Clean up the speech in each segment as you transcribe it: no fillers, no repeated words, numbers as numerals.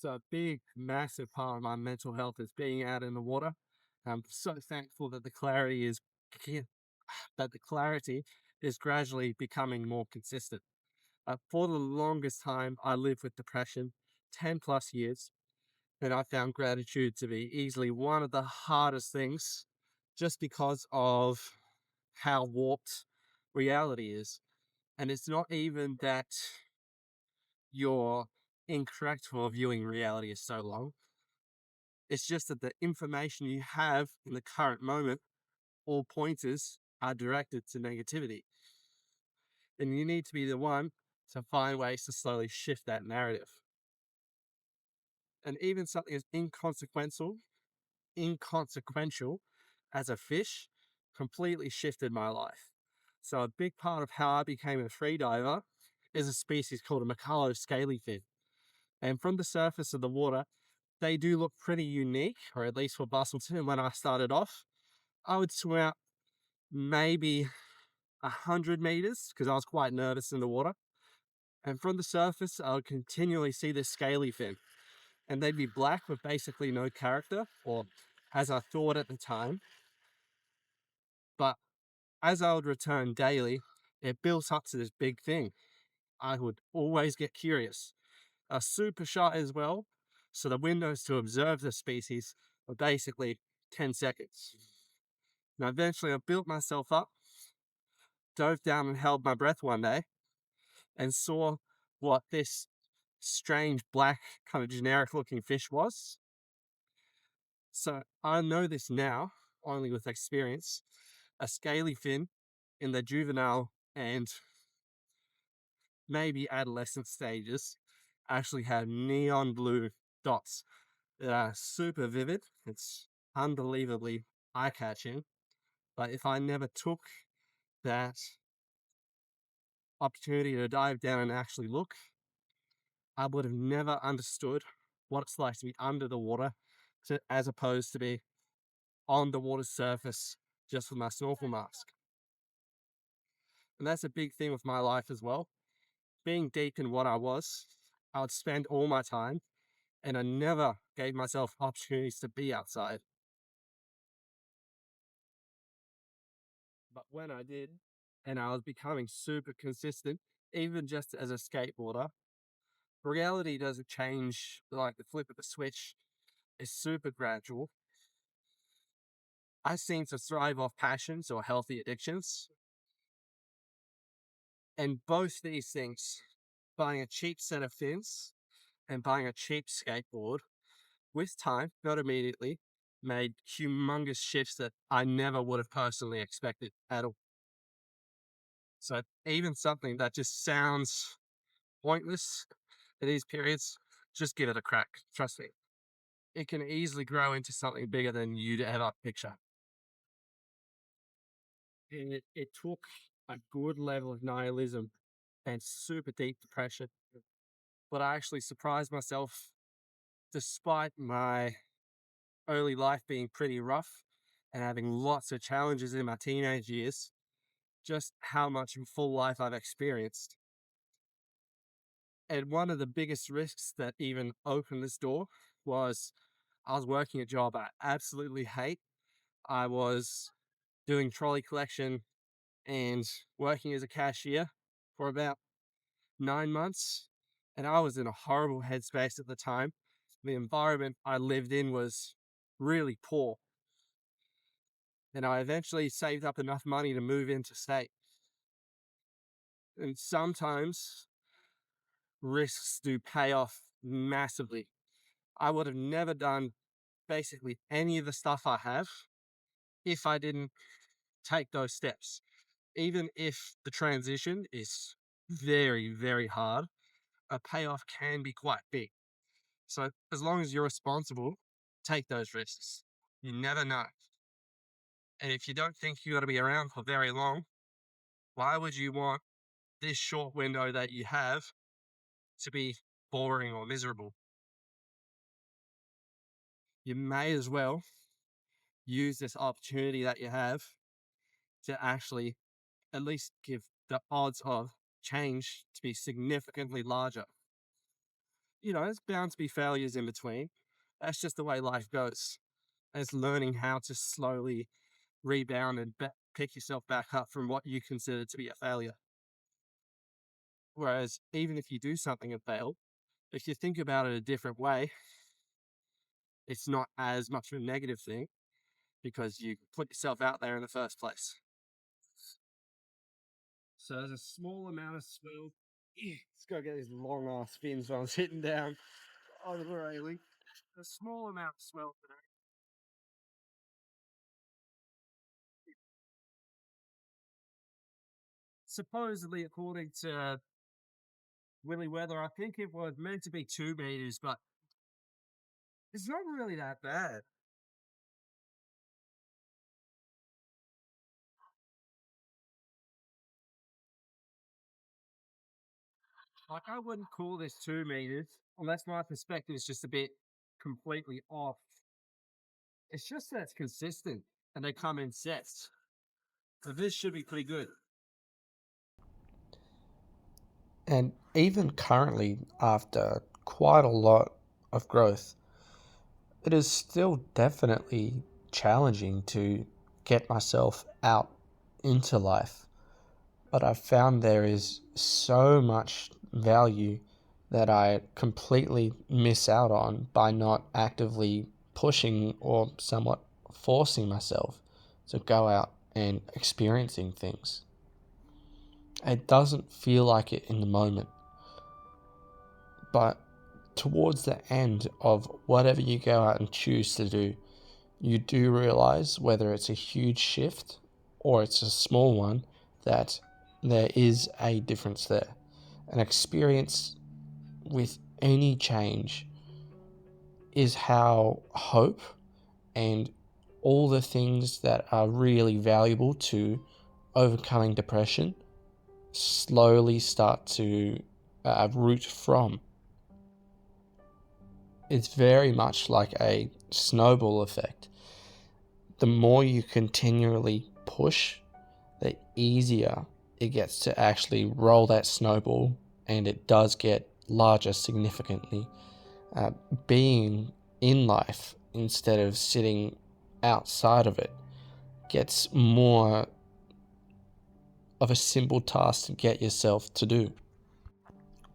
So a big, massive part of my mental health is being out in the water. I'm so thankful that that the clarity is gradually becoming more consistent. For the longest time, I lived with depression, 10 plus years, and I found gratitude to be easily one of the hardest things just because of how warped reality is. And it's not even that you're incorrect for viewing reality as so long. It's just that the information you have in the current moment, all pointers are directed to negativity. And you need to be the one to find ways to slowly shift that narrative. And even something as inconsequential as a fish completely shifted my life. So a big part of how I became a freediver is a species called a Macalo scalyfin. And from the surface of the water, they do look pretty unique, or at least for Busselton when I started off. I would swim out maybe 100 meters because I was quite nervous in the water. And from the surface, I would continually see this scaly fin, and they'd be black with basically no character, or as I thought at the time. But as I would return daily, it built up to this big thing. I would always get curious. Super shy as well. So the windows to observe the species were basically 10 seconds. Now, eventually, I built myself up, dove down and held my breath one day, and saw what this strange black kind of generic looking fish was. So I know this now only with experience. A scaly fin in the juvenile and maybe adolescent stages actually have neon blue dots that are super vivid. It's unbelievably eye catching. But if I never took that opportunity to dive down and actually look, I would have never understood what it's like to be under the water as opposed to be on the water's surface just with my snorkel mask. And that's a big thing with my life as well. Being deep in what I was, I would spend all my time and I never gave myself opportunities to be outside. But when I did, and I was becoming super consistent, even just as a skateboarder, reality doesn't change like the flip of the switch. It's super gradual. I seem to thrive off passions or healthy addictions. And both these things, buying a cheap set of fins and buying a cheap skateboard, with time, not immediately, made humongous shifts that I never would have personally expected at all. So even something that just sounds pointless at these periods, just give it a crack. Trust me. It can easily grow into something bigger than you'd ever picture. And it took a good level of nihilism and super deep depression. But I actually surprised myself, despite my early life being pretty rough and having lots of challenges in my teenage years, just how much full life I've experienced. And one of the biggest risks that even opened this door was I was working a job I absolutely hate. I was doing trolley collection and working as a cashier for about 9 months. And I was in a horrible headspace at the time. The environment I lived in was really poor. And I eventually saved up enough money to move into state. And sometimes risks do pay off massively. I would have never done basically any of the stuff I have if I didn't take those steps. Even if the transition is very, very hard, a payoff can be quite big. So as long as you're responsible, take those risks. You never know. And if you don't think you're going to be around for very long, why would you want this short window that you have to be boring or miserable? You may as well use this opportunity that you have to actually at least give the odds of change to be significantly larger. there's bound to be failures in between. That's just the way life goes. And it's learning how to slowly rebound and pick yourself back up from what you consider to be a failure. Whereas, even if you do something and fail, if you think about it a different way, it's not as much of a negative thing because you put yourself out there in the first place. So there's a small amount of swell. Let's go get these long ass fins while I'm sitting down over the railing. A small amount of swell today. Supposedly, according to Willy Weather, I think it was meant to be 2 meters, but it's not really that bad. Like, I wouldn't call this 2 meters unless my perspective is just a bit completely off. It's just that it's consistent and they come in sets. So this should be pretty good. And even currently, after quite a lot of growth, it is still definitely challenging to get myself out into life. But I've found there is so much value that I completely miss out on by not actively pushing or somewhat forcing myself to go out and experiencing things. It doesn't feel like it in the moment, but towards the end of whatever you go out and choose to do, you do realize whether it's a huge shift or it's a small one that there is a difference there. An experience with any change is how hope and all the things that are really valuable to overcoming depression slowly start to root from. It's very much like a snowball effect. The more you continually push, the easier it gets to actually roll that snowball, and it does get larger significantly. Uh, Being in life instead of sitting outside of it gets more of a simple task to get yourself to do.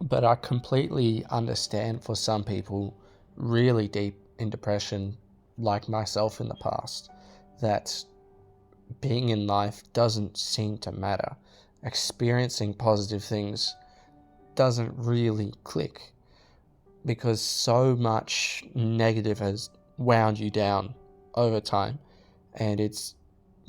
But I completely understand for some people really deep in depression, like myself in the past, that being in life doesn't seem to matter. Experiencing positive things doesn't really click because so much negative has wound you down over time, and it's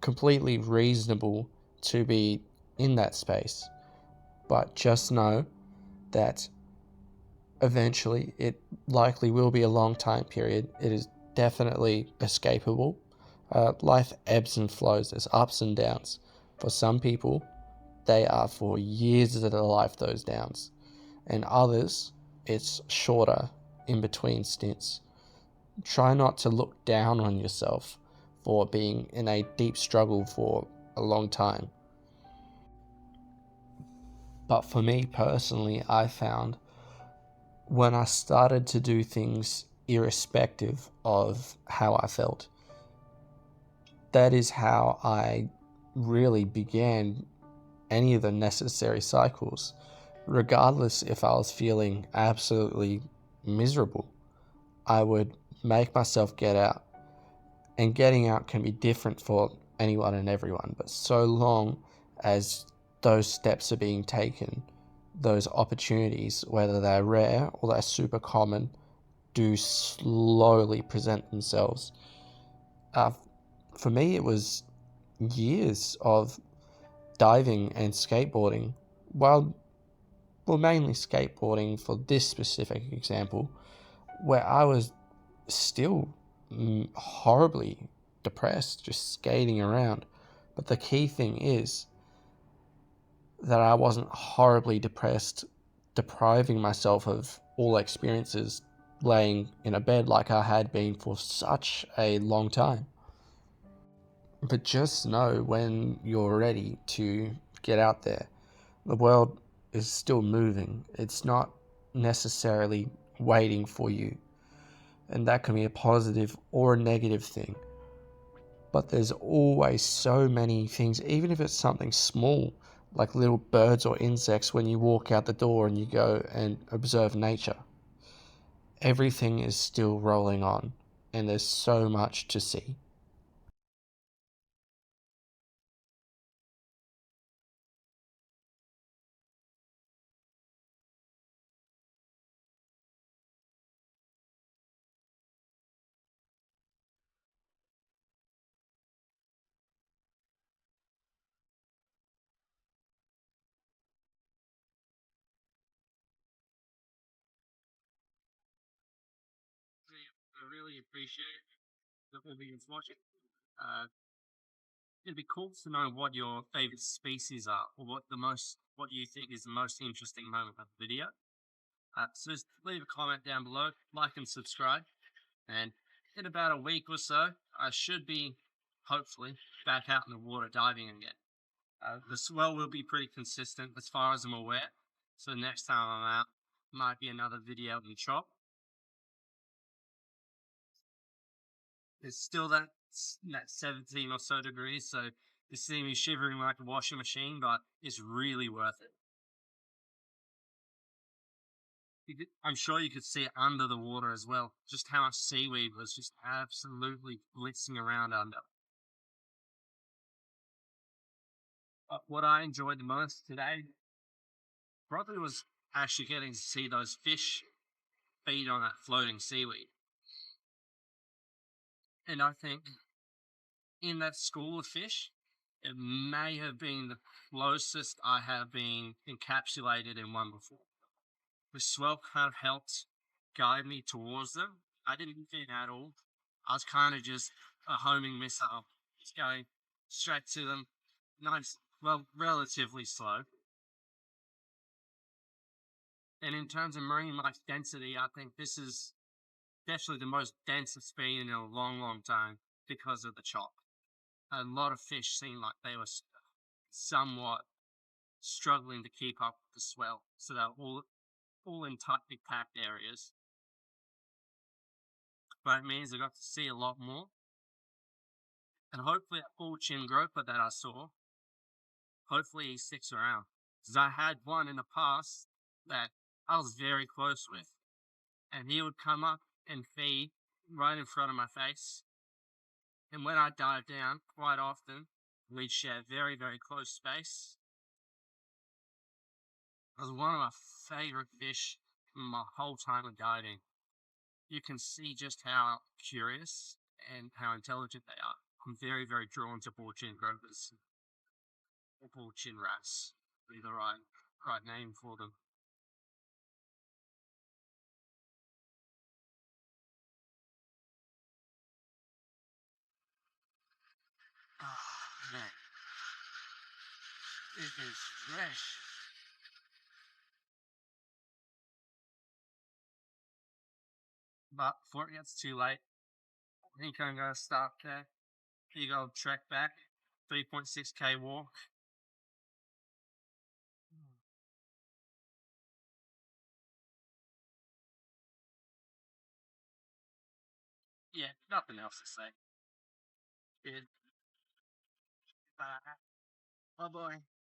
completely reasonable to be in that space. But just know that eventually it likely will be a long time period. It is definitely escapable. Life ebbs and flows, there's ups and downs. For some people, they are for years of their life, those downs. And others, it's shorter, in between stints. Try not to look down on yourself for being in a deep struggle for a long time. But for me personally, I found when I started to do things irrespective of how I felt, that is how I really began any of the necessary cycles, regardless if I was feeling absolutely miserable. I would make myself get out, and getting out can be different for anyone and everyone, but so long as those steps are being taken, those opportunities, whether they're rare or they're super common, do slowly present themselves. Uh, for me, it was years of diving and skateboarding. Well, mainly skateboarding for this specific example, where I was still horribly depressed, just skating around. But the key thing is that I wasn't horribly depressed, depriving myself of all experiences, laying in a bed like I had been for such a long time. But just know when you're ready to get out there. The world is still moving. It's not necessarily waiting for you. And that can be a positive or a negative thing. But there's always so many things, even if it's something small, like little birds or insects when you walk out the door and you go and observe nature. Everything is still rolling on, and there's so much to see. I really appreciate the audience watching. Uh, it'd be cool to know what your favorite species are, or what you think is the most interesting moment of the video. So just leave a comment down below, like and subscribe. And in about a week or so, I should be, hopefully, back out in the water diving again. The swell will be pretty consistent as far as I'm aware. So next time I'm out, might be another video in chop. It's still that 17 or so degrees, so you see me shivering like a washing machine, but it's really worth it. I'm sure you could see it under the water as well, just how much seaweed was just absolutely blitzing around under. But what I enjoyed the most today probably was actually getting to see those fish feed on that floating seaweed. And I think in that school of fish, it may have been the closest I have been encapsulated in one before. The swell kind of helped guide me towards them. I didn't fit at all. I was kind of just a homing missile, just going straight to them. Nice, well, relatively slow. And in terms of marine life density, I think this is definitely the most dense it's been in a long, long time because of the chop. A lot of fish seemed like they were somewhat struggling to keep up with the swell, so they're all in tightly packed areas. But it means I got to see a lot more, and hopefully that full chin groper that I saw, hopefully he sticks around. Because I had one in the past that I was very close with, and he would come up and feed right in front of my face. And when I dive down, quite often, we'd share very, very close space. It was one of my favorite fish in my whole time of diving. You can see just how curious and how intelligent they are. I'm very, very drawn to ball chin gropers or ball chin wrasse. Be the right name for them. Oh man, it is fresh. But before it gets too late, I think I'm gonna stop there. You go trek back, 3.6K walk. Yeah, nothing else to say. Good. Bye. Bye bye.